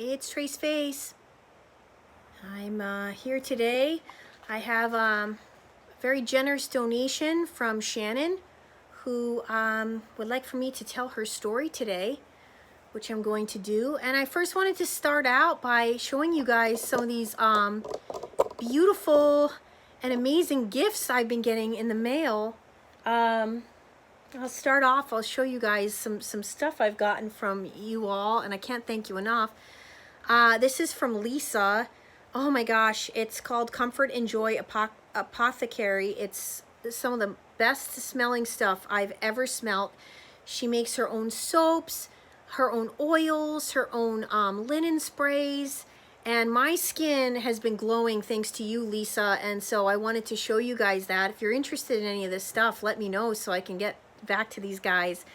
It's Trace Face. I'm here today. I have a very generous donation from Shannon, who would like for me to tell her story today, which I'm going to do. And I first wanted to start out by showing you guys some of these beautiful and amazing gifts I've been getting in the mail. I'll start off, I'll show you guys some stuff I've gotten from you all, and I can't thank you enough. This is from Lisa. Oh my gosh, it's called Comfort and Joy Apothecary. It's some of the best smelling stuff I've ever smelt. She makes her own soaps, her own oils, her own linen sprays, and my skin has been glowing thanks to you, Lisa, and so I wanted to show you guys that. If you're interested in any of this stuff, let me know so I can get back to these guys.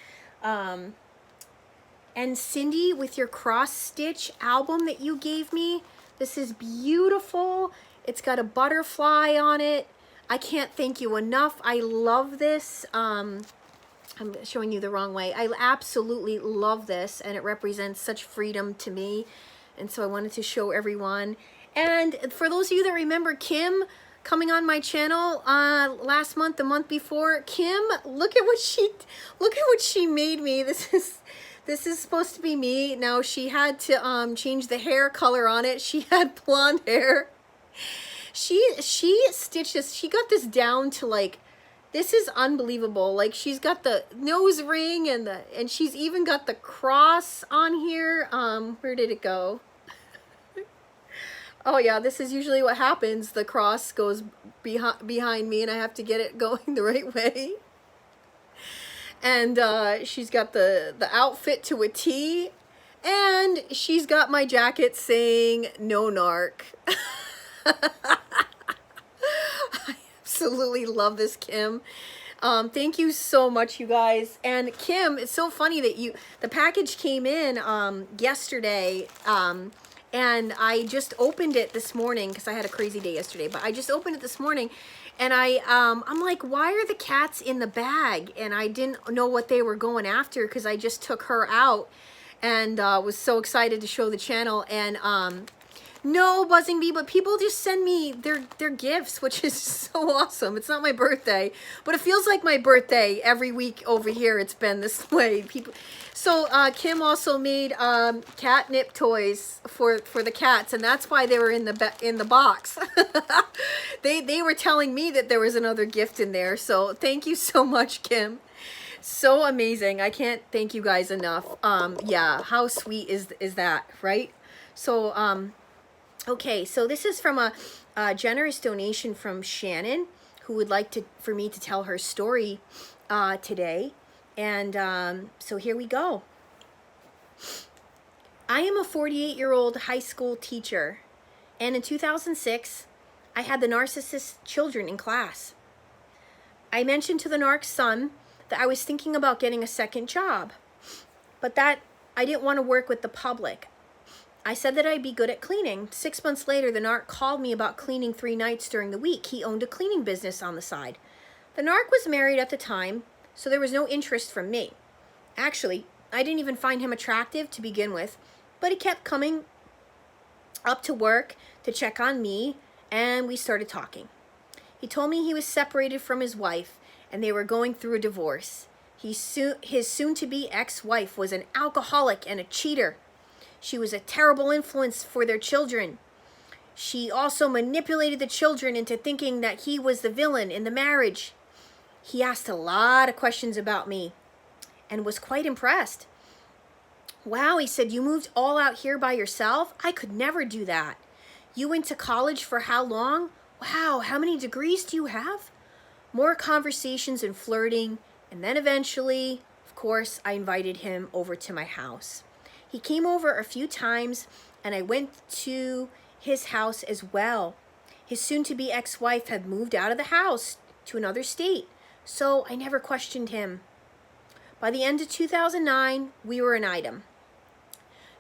And Cindy, with your cross stitch album that you gave me, this is beautiful. It's got a butterfly on it. I can't thank you enough. I love this. I'm showing you the wrong way. I absolutely love this, and it represents such freedom to me, and so I wanted to show everyone. And for those of you that remember Kim coming on my channel last month, the month before, Kim, look at what she made me. This is supposed to be me. Now she had to change the hair color on it. She had blonde hair. She stitched this. She got this down to like, this is unbelievable. Like, she's got the nose ring and she's even got the cross on here. Where did it go? Oh yeah, this is usually what happens. The cross goes behind me and I have to get it going the right way. And she's got the outfit to a T, and she's got my jacket saying no narc. I absolutely love this, Kim. Thank you so much, you guys. And Kim, it's so funny that the package came in yesterday, and I just opened it this morning because I had a crazy day yesterday, but I just opened it this morning, and I'm like, why are the cats in the bag? And I didn't know what they were going after because I just took her out and was so excited to show the channel. And no, Buzzing Bee, but people just send me their gifts, which is so awesome. It's not my birthday, but it feels like my birthday every week over here. It's been this way. People. So Kim also made catnip toys for the cats, and that's why they were in the box. They were telling me that there was another gift in there. So thank you so much, Kim. So amazing. I can't thank you guys enough. Yeah, how sweet is that, right? So okay, so this is from a generous donation from Shannon, who would like for me to tell her story today. And so here we go. I am a 48-year-old high school teacher, and in 2006, I had the narcissist children in class. I mentioned to the narc's son that I was thinking about getting a second job, but that I didn't want to work with the public. I said that I'd be good at cleaning. 6 months later, the narc called me about cleaning 3 nights during the week. He owned a cleaning business on the side. The narc was married at the time, so there was no interest from me. Actually, I didn't even find him attractive to begin with, but he kept coming up to work to check on me, and we started talking. He told me he was separated from his wife, and they were going through a divorce. His soon-to-be ex-wife was an alcoholic and a cheater. She was a terrible influence for their children. She also manipulated the children into thinking that he was the villain in the marriage. He asked a lot of questions about me and was quite impressed. Wow, he said, you moved all out here by yourself? I could never do that. You went to college for how long? Wow, how many degrees do you have? More conversations and flirting, and then eventually, of course, I invited him over to my house. He came over a few times, and I went to his house as well. His soon-to-be ex-wife had moved out of the house to another state, so I never questioned him. By the end of 2009, we were an item.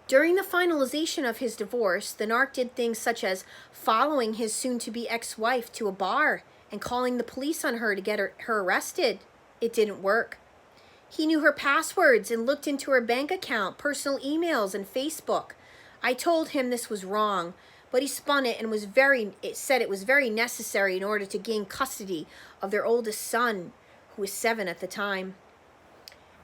During the finalization of his divorce, the narc did things such as following his soon-to-be ex-wife to a bar and calling the police on her to get her arrested. It didn't work. He knew her passwords and looked into her bank account, personal emails, and Facebook. I told him this was wrong, but he spun it and said it was very necessary in order to gain custody of their oldest son, who was 7 at the time.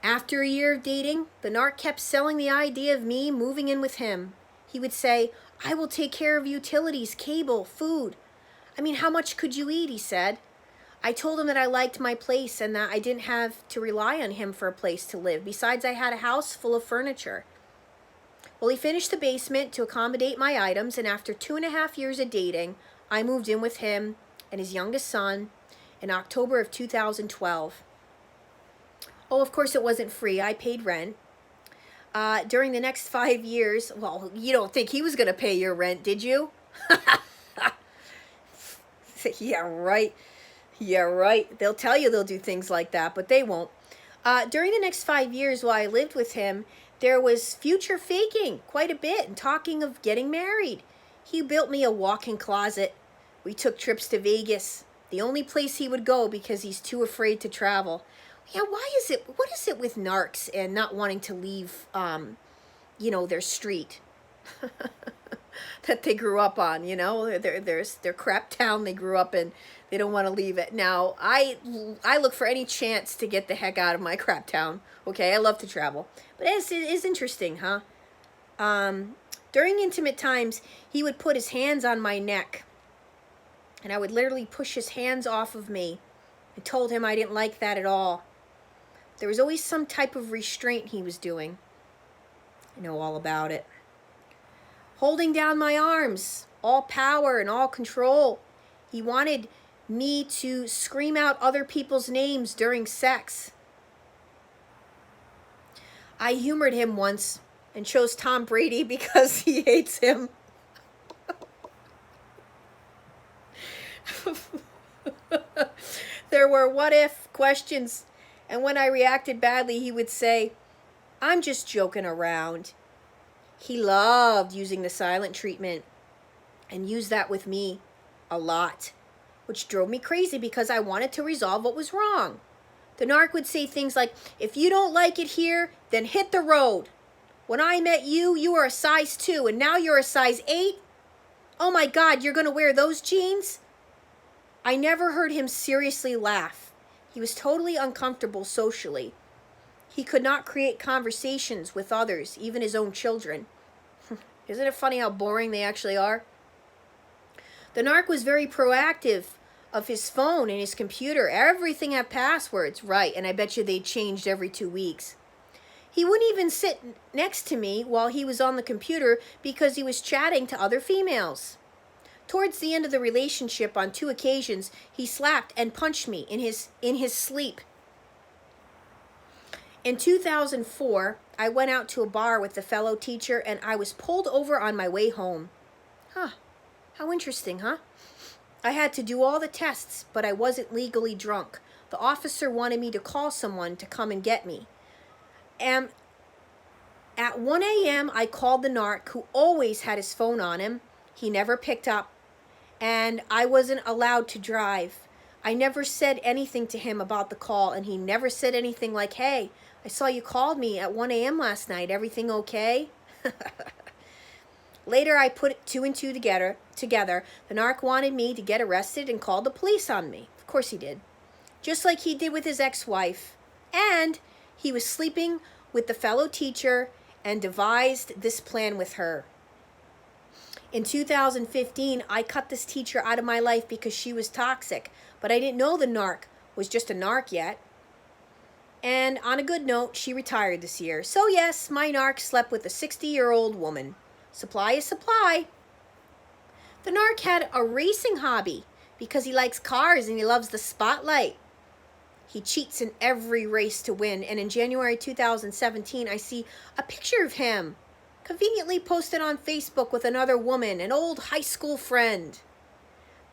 After a year of dating, the narc kept selling the idea of me moving in with him. He would say, "I will take care of utilities, cable, food." I mean, how much could you eat, he said. I told him that I liked my place and that I didn't have to rely on him for a place to live. Besides, I had a house full of furniture. Well, he finished the basement to accommodate my items, and after 2.5 years of dating, I moved in with him and his youngest son in October of 2012. Oh, of course it wasn't free. I paid rent. During the next 5 years, well, you don't think he was going to pay your rent, did you? Yeah, right. Yeah, right. They'll tell you they'll do things like that, but they won't. During the next 5 years while I lived with him, there was future faking quite a bit and talking of getting married. He built me a walk-in closet. We took trips to Vegas, the only place he would go because he's too afraid to travel. Yeah, what is it with narcs and not wanting to leave, their street that they grew up on, their crap town they grew up in. They don't want to leave it. Now, I look for any chance to get the heck out of my crap town. Okay, I love to travel. But it is interesting, huh? During intimate times, he would put his hands on my neck, and I would literally push his hands off of me. I told him I didn't like that at all. There was always some type of restraint he was doing. I know all about it. Holding down my arms, all power and all control. He wanted me to scream out other people's names during sex. I humored him once and chose Tom Brady because he hates him. There were what-if questions, and when I reacted badly, he would say, "I'm just joking around." He loved using the silent treatment and used that with me a lot, which drove me crazy because I wanted to resolve what was wrong. The narc would say things like, "If you don't like it here, then hit the road. When I met you, you were a size 2, and now you're a size 8? Oh my God, you're going to wear those jeans?" I never heard him seriously laugh. He was totally uncomfortable socially. He could not create conversations with others, even his own children. Isn't it funny how boring they actually are? The narc was very proactive of his phone and his computer. Everything had passwords, right, and I bet you they changed every 2 weeks. He wouldn't even sit next to me while he was on the computer because he was chatting to other females. Towards the end of the relationship, on 2 occasions, he slapped and punched me in his sleep. In 2004, I went out to a bar with a fellow teacher and I was pulled over on my way home. How interesting, huh? I had to do all the tests, but I wasn't legally drunk. The officer wanted me to call someone to come and get me. And at 1 a.m., I called the narc, who always had his phone on him. He never picked up, and I wasn't allowed to drive. I never said anything to him about the call, and he never said anything like, "Hey, I saw you called me at 1 a.m. last night. Everything okay?" Later, I put 2 and 2 together. The narc wanted me to get arrested and called the police on me. Of course he did. Just like he did with his ex-wife. And he was sleeping with the fellow teacher and devised this plan with her. In 2015, I cut this teacher out of my life because she was toxic. But I didn't know the narc was just a narc yet. And on a good note, she retired this year. So yes, my narc slept with a 60-year-old woman. Supply is supply. The narc had a racing hobby because he likes cars and he loves the spotlight. He cheats in every race to win. And in January 2017, I see a picture of him conveniently posted on Facebook with another woman, an old high school friend.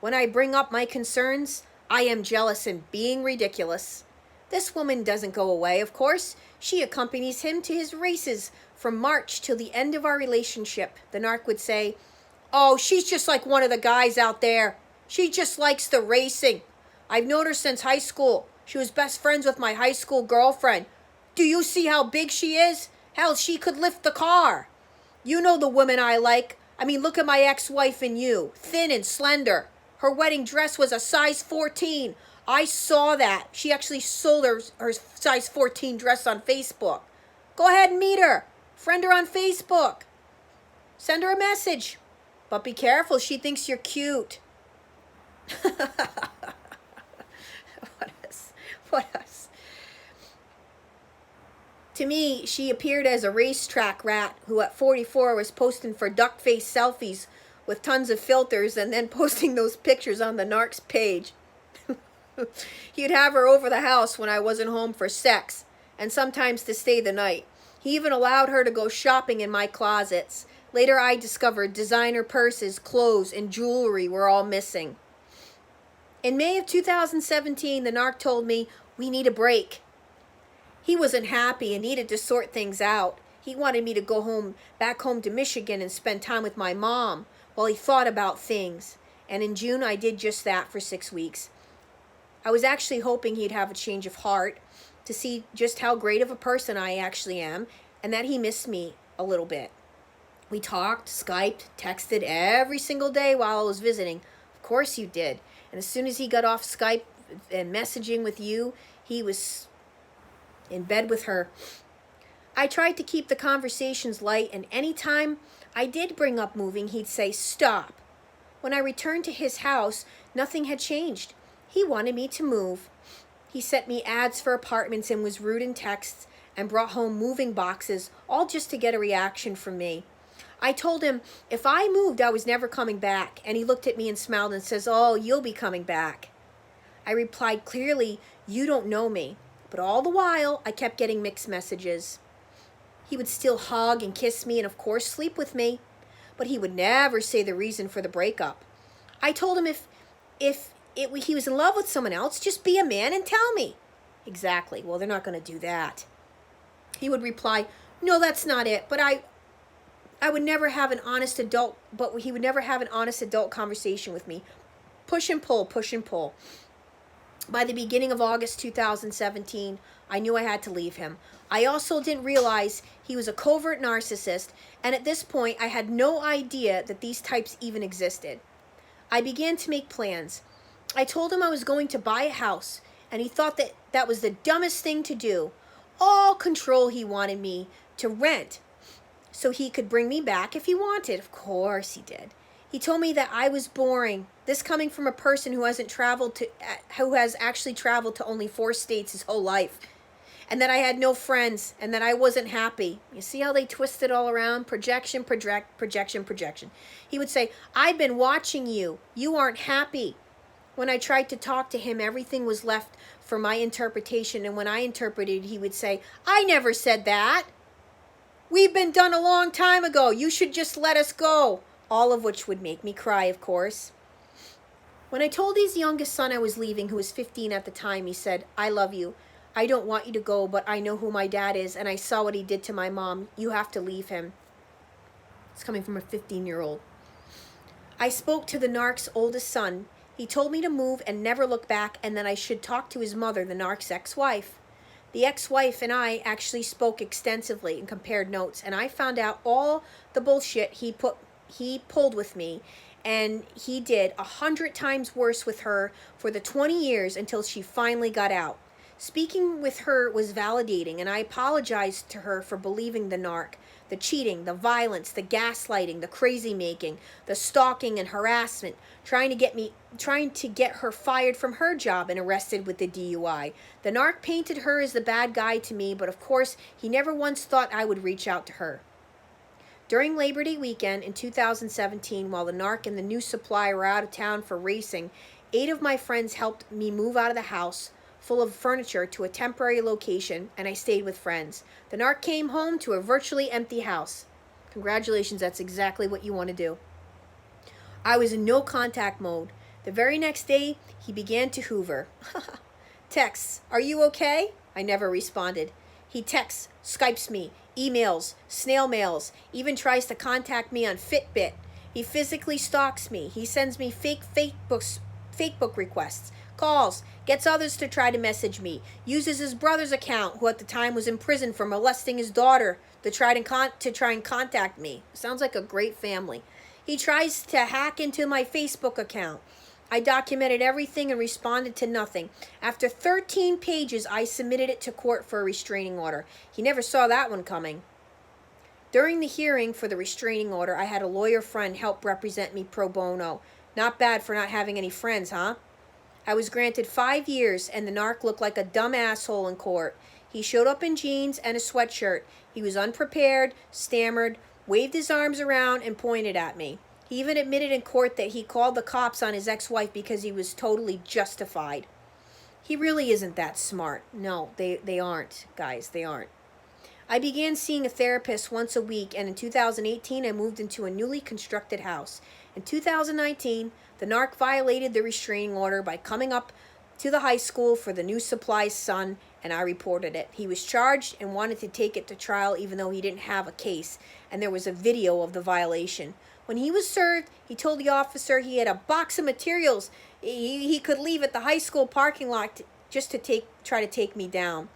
When I bring up my concerns, I am jealous and being ridiculous. This woman doesn't go away, of course. She accompanies him to his races from March till the end of our relationship. The narc would say, "Oh, she's just like one of the guys out there. She just likes the racing. I've known her since high school. She was best friends with my high school girlfriend. Do you see how big she is? Hell, she could lift the car." You know the women I like. I mean, look at my ex-wife and you. Thin and slender. Her wedding dress was a size 14. I saw that. She actually sold her size 14 dress on Facebook. Go ahead and meet her. Friend her on Facebook. Send her a message. But be careful, she thinks you're cute. What else? What else? To me, she appeared as a racetrack rat who at 44 was posting for duck-face selfies with tons of filters and then posting those pictures on the Narcs page. He'd have her over the house when I wasn't home for sex and sometimes to stay the night. He even allowed her to go shopping in my closets. Later I discovered designer purses, clothes, and jewelry were all missing. In May of 2017, the narc told me, we need a break. He wasn't happy and needed to sort things out. He wanted me to go back home to Michigan and spend time with my mom while he thought about things. And in June, I did just that for 6 weeks. I was actually hoping he'd have a change of heart to see just how great of a person I actually am and that he missed me a little bit. We talked, Skyped, texted every single day while I was visiting. Of course you did. And as soon as he got off Skype and messaging with you, he was in bed with her. I tried to keep the conversations light, and anytime I did bring up moving, he'd say, stop. When I returned to his house, nothing had changed. He wanted me to move. He sent me ads for apartments and was rude in texts and brought home moving boxes, all just to get a reaction from me. I told him if I moved, I was never coming back, and he looked at me and smiled and says, oh, you'll be coming back. I replied clearly, you don't know me. But all the while, I kept getting mixed messages. He would still hug and kiss me and, of course, sleep with me. But he would never say the reason for the breakup. I told him if he was in love with someone else, just be a man and tell me. Exactly. Well, they're not going to do that. He would reply, no, that's not it. But I would never have an honest adult, but he would never have an honest adult conversation with me. Push and pull, push and pull. By the beginning of August 2017, I knew I had to leave him. I also didn't realize he was a covert narcissist, and at this point, I had no idea that these types even existed. I began to make plans. I told him I was going to buy a house, and he thought that was the dumbest thing to do. All control he wanted me to rent, so he could bring me back if he wanted. Of course he did. He told me that I was boring. This coming from a person who has actually traveled to only 4 states his whole life. And that I had no friends and that I wasn't happy. You see how they twist it all around? Projection, projection, projection. He would say, I've been watching you. You aren't happy. When I tried to talk to him, everything was left for my interpretation. And when I interpreted, he would say, I never said that. We've been done a long time ago. You should just let us go. All of which would make me cry, of course. When I told his youngest son I was leaving, who was 15 at the time, he said, I love you. I don't want you to go, but I know who my dad is, and I saw what he did to my mom. You have to leave him. It's coming from a 15-year-old. I spoke to the narc's oldest son. He told me to move and never look back, and that I should talk to his mother, the narc's ex-wife. The ex-wife and I actually spoke extensively and compared notes, and I found out all the bullshit he pulled with me, and he did 100 times worse with her for the 20 years until she finally got out. Speaking with her was validating, and I apologized to her for believing the narc, the cheating, the violence, the gaslighting, the crazy making, the stalking and harassment, trying to get her fired from her job and arrested with the DUI. The narc painted her as the bad guy to me, but of course, he never once thought I would reach out to her. During Labor Day weekend in 2017, while the narc and the new supplier were out of town for racing, 8 of my friends helped me move out of the house full of furniture to a temporary location, and I stayed with friends. The narc came home to a virtually empty house. Congratulations, that's exactly what you want to do. I was in no contact mode. The very next day, he began to hoover. Texts, are you okay? I never responded. He texts, Skypes me, emails, snail mails, even tries to contact me on Fitbit. He physically stalks me. He sends me fake book requests, calls, gets others to try to message me, uses his brother's account, who at the time was in prison for molesting his daughter, to try and contact me. Sounds like a great family. He tries to hack into my Facebook account. I documented everything and responded to nothing. After 13 pages, I submitted it to court for a restraining order. He never saw that one coming. During the hearing for the restraining order, I had a lawyer friend help represent me pro bono. Not bad for not having any friends, huh? I was granted 5 years, and the narc looked like a dumb asshole in court. He showed up in jeans and a sweatshirt. He was unprepared, stammered, waved his arms around, and pointed at me. He even admitted in court that he called the cops on his ex-wife because he was totally justified. He really isn't that smart. No, they aren't, guys. They aren't. I began seeing a therapist once a week, and in 2018, I moved into a newly constructed house. In 2019, the narc violated the restraining order by coming up to the high school for the new supplies son, and I reported it. He was charged and wanted to take it to trial even though he didn't have a case, and there was a video of the violation. When he was served, he told the officer he had a box of materials he could leave at the high school parking lot just to try to take me down.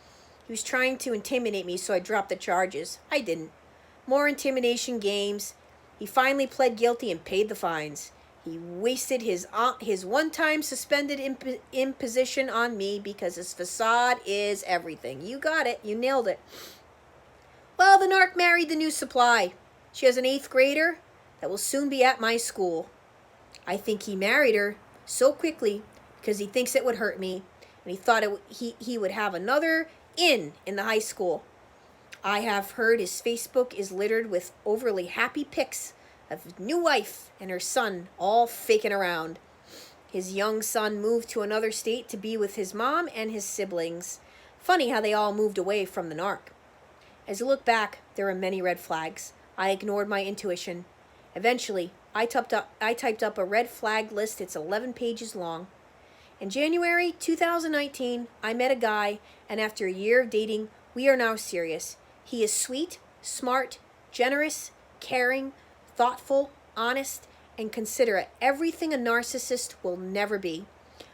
He was trying to intimidate me, so I dropped the charges. I didn't. More intimidation games. He finally pled guilty and paid the fines. He wasted his one-time suspended imposition on me because his facade is everything. You got it. You nailed it. Well, the narc married the new supply. She has an 8th grader that will soon be at my school. I think he married her so quickly because he thinks it would hurt me, and he thought he would have another in the high school. I have heard his Facebook is littered with overly happy pics of his new wife and her son all faking around. His young son moved to another state to be with his mom and his siblings. Funny how they all moved away from the narc. As I look back, there are many red flags. I ignored my intuition. Eventually, I typed up a red flag list. It's 11 pages long. In January 2019, I met a guy, and after a year of dating, we are now serious. He is sweet, smart, generous, caring, thoughtful, honest, and considerate. Everything a narcissist will never be.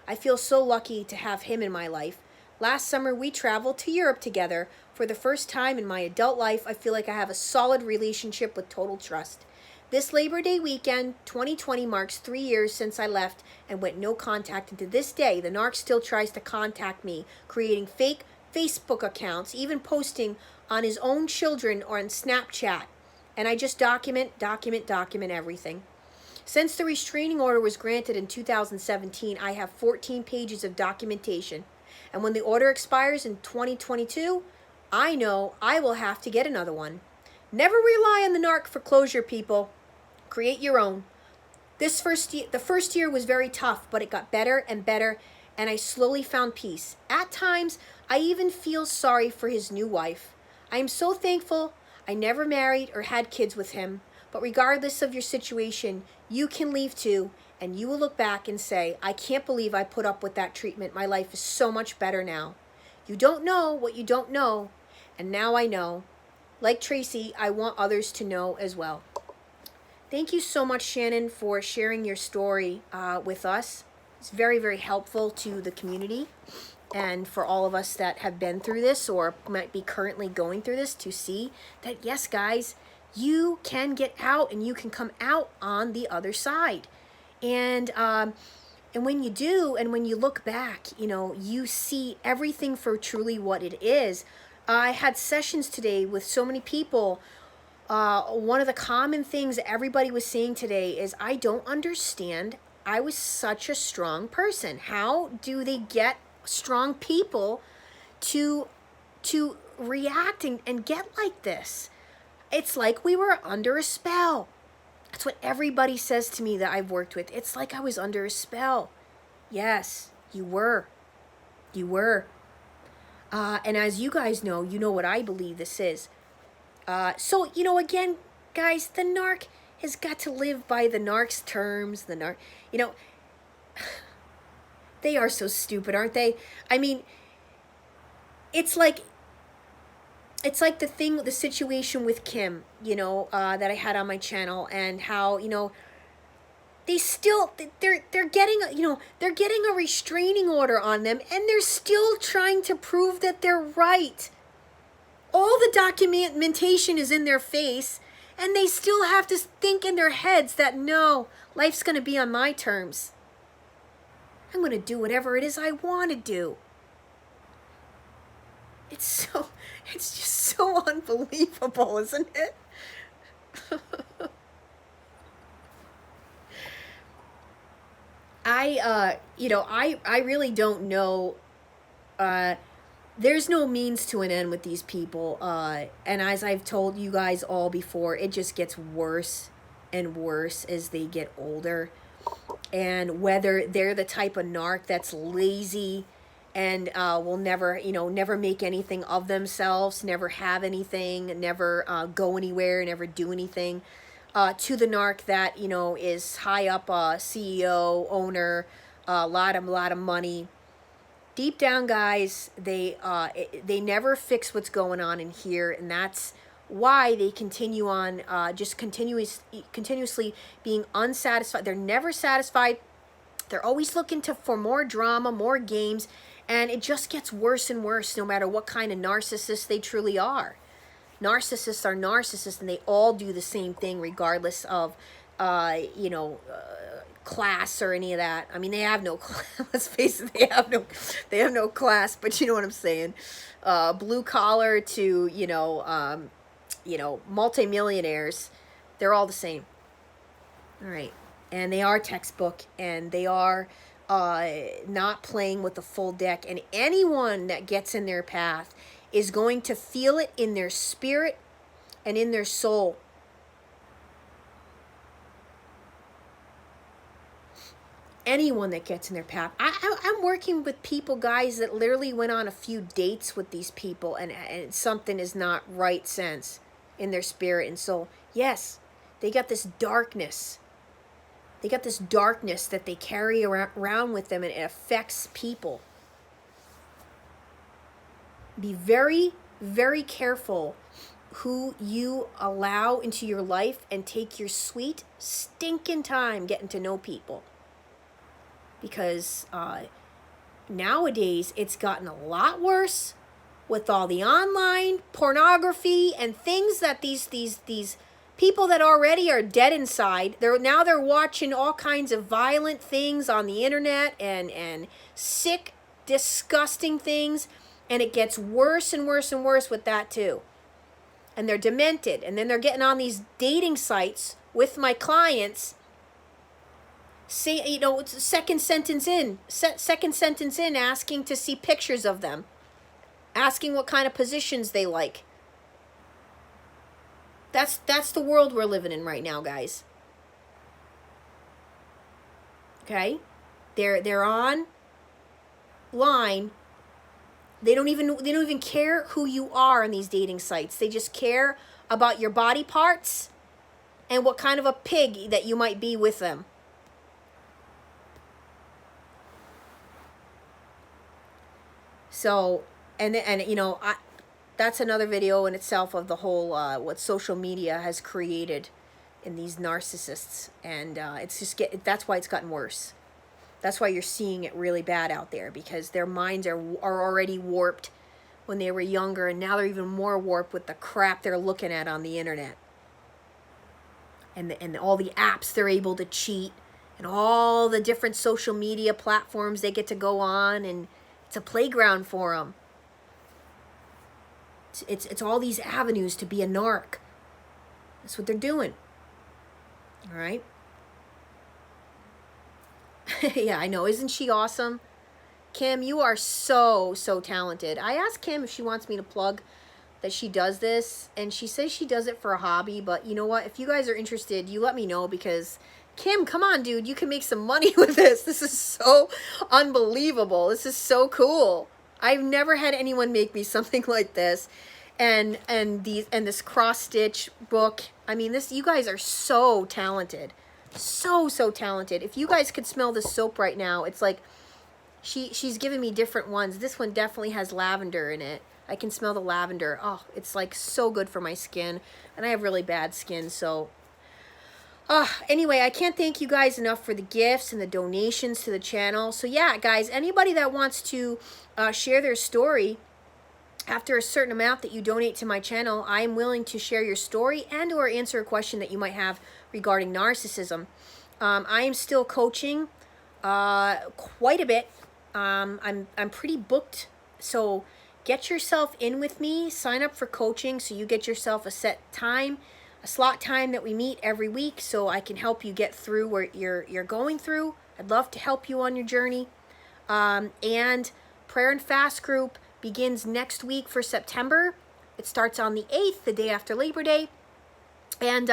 I feel so lucky to have him in my life. Last summer, we traveled to Europe together. For the first time in my adult life, I feel like I have a solid relationship with total trust. This Labor Day weekend, 2020, marks 3 years since I left and went no contact. And to this day, the narc still tries to contact me, creating fake Facebook accounts, even posting on his own children or on Snapchat. And I just document everything. Since the restraining order was granted in 2017, I have 14 pages of documentation. And when the order expires in 2022, I know I will have to get another one. Never rely on the narc for closure, people. Create your own. The first year was very tough, but it got better and better, and I slowly found peace. At times, I even feel sorry for his new wife. I am so thankful I never married or had kids with him, but regardless of your situation, you can leave too, and you will look back and say, I can't believe I put up with that treatment. My life is so much better now. You don't know what you don't know, and now I know. Like Tracy, I want others to know as well. Thank you so much, Shannon, for sharing your story with us. It's very, very helpful to the community and for all of us that have been through this or might be currently going through this to see that, yes, guys, you can get out and you can come out on the other side. And when you do, and when you look back, you see everything for truly what it is. I had sessions today with so many people. One of the common things everybody was saying today is, I don't understand. I was such a strong person. How do they get strong people to react and get like this? It's like we were under a spell. That's what everybody says to me that I've worked with. It's like I was under a spell. Yes, you were. You were. And as you guys know, you know what I believe this is. So, again, guys, the narc has got to live by the narc's terms. The narc, they are so stupid, aren't they? I mean, it's like the situation with Kim, that I had on my channel, and how, they're getting a restraining order on them, and they're still trying to prove that they're right. All the documentation is in their face, and they still have to think in their heads that, no, life's going to be on my terms. I'm going to do whatever it is I want to do. It's just so unbelievable, isn't it? I really don't know. There's no means to an end with these people. And as I've told you guys all before, it just gets worse and worse as they get older. And whether they're the type of narc that's lazy and will never make anything of themselves, never have anything, never go anywhere, never do anything, to the narc that, is high up, CEO, owner, a lot of money. Deep down, guys, they never fix what's going on in here, and that's why they continue on just continuously being unsatisfied. They're never satisfied. They're always looking for more drama, more games, and it just gets worse and worse no matter what kind of narcissist they truly are. Narcissists are narcissists, and they all do the same thing regardless of, class or any of that. I mean, they have no class. Let's face it, they have no class, but you know what I'm saying. Blue collar to, multimillionaires, they're all the same. All right. And they are textbook, and they are not playing with the full deck. And anyone that gets in their path is going to feel it in their spirit and in their soul. Anyone that gets in their path. I'm working with people, guys, that literally went on a few dates with these people, and something is not right sense in their spirit and soul. Yes, they got this darkness. They got this darkness that they carry around with them, and it affects people. Be very, very careful who you allow into your life, and take your sweet, stinking time getting to know people. Because nowadays it's gotten a lot worse with all the online pornography and things that these people that already are dead inside, they're watching all kinds of violent things on the internet and sick, disgusting things, and it gets worse and worse and worse with that too. And they're demented, and then they're getting on these dating sites with my clients. Say, it's the second sentence in, asking to see pictures of them, asking what kind of positions they like. That's the world we're living in right now, guys. Okay, they're on line. They don't even care who you are on these dating sites. They just care about your body parts and what kind of a pig that you might be with them. So, that's another video in itself of the whole what social media has created in these narcissists, and that's why it's gotten worse. That's why you're seeing it really bad out there, because their minds are already warped when they were younger, and now they're even more warped with the crap they're looking at on the internet, and all the apps they're able to cheat, and all the different social media platforms they get to go on, and it's a playground for them. It's all these avenues to be a narc. That's what they're doing. All right. Yeah, I know. Isn't she awesome? Kim, you are so talented. I asked Kim if she wants me to plug that she does this, and she says she does it for a hobby, but you know what? If you guys are interested, you let me know, because Kim, come on, dude. You can make some money with this. This is so unbelievable. This is so cool. I've never had anyone make me something like this. And this cross-stitch book. I mean, you guys are so talented. So talented. If you guys could smell the soap right now, it's like she's giving me different ones. This one definitely has lavender in it. I can smell the lavender. Oh, it's like so good for my skin. And I have really bad skin, so anyway, I can't thank you guys enough for the gifts and the donations to the channel. So yeah, guys, anybody that wants to share their story, After a certain amount that you donate to my channel, I am willing to share your story and or answer a question that you might have regarding narcissism. I am still coaching quite a bit. I'm pretty booked, so get yourself in with me. Sign up for coaching so you get yourself a set time, a slot time that we meet every week, so I can help you get through what you're going through. I'd love to help you on your journey. And prayer and fast group begins next week for September. It starts on the 8th, the day after Labor Day. And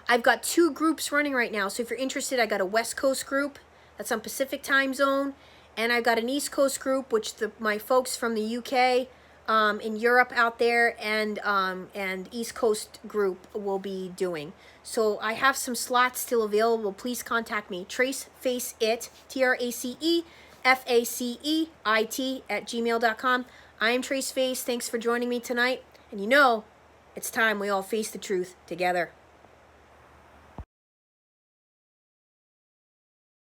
I've got 2 groups running right now. So if you're interested, I got a West Coast group that's on Pacific time zone. And I've got an East Coast group, which my folks from the UK, in Europe out there, and East Coast group will be doing. So I have some slots still available. Please contact me. TraceFaceIt, TraceFaceit @gmail.com. I am Trace Face. Thanks for joining me tonight. And you know, it's time we all face the truth together.